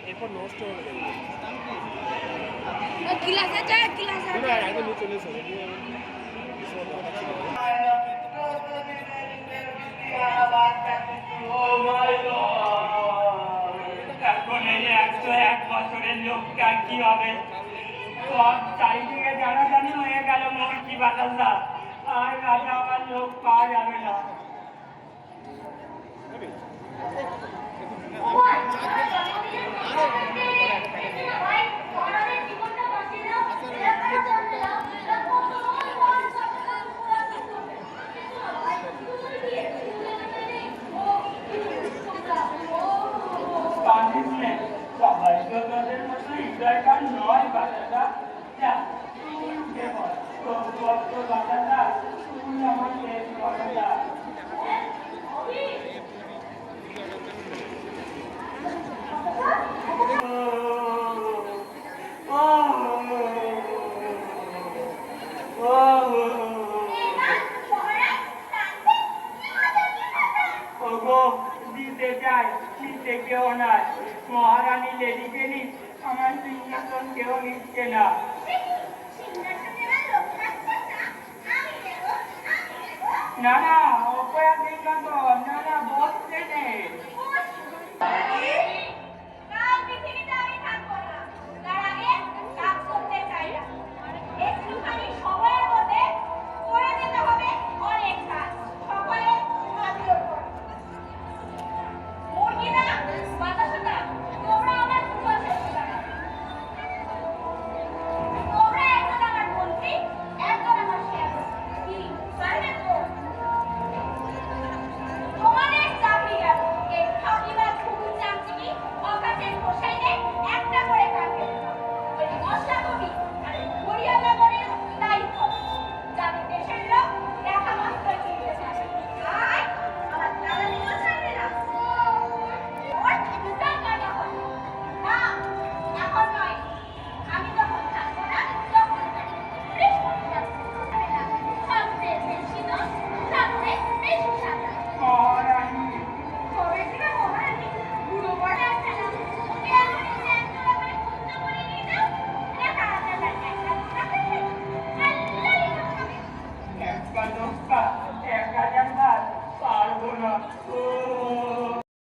এরপর নষ্ট হবে ক্লাস আছে ক্লাস আছে না আগে নিয়ে চলে এসো এখন এই 101 বছরের লোকটা কি হবে? সব চারিদিকে জানাজানি হয়ে গেল মুরগি বাতাসা, আর রাজা আমার লোক পাওয়া যাবে না। সবাই তো তোদের মতো হৃদয়কার নয় বাচ্চাটা, বাচ্চাটা তুই আমার শেষ বাচ্চাটা। দিতে চাই নিতে কেউ নাই, মহারানী লেডি জেনি আমার সিংহাসন কেউ নিচ্ছে না। না না অপয়া সিংহাসন, না না বসতে নেই।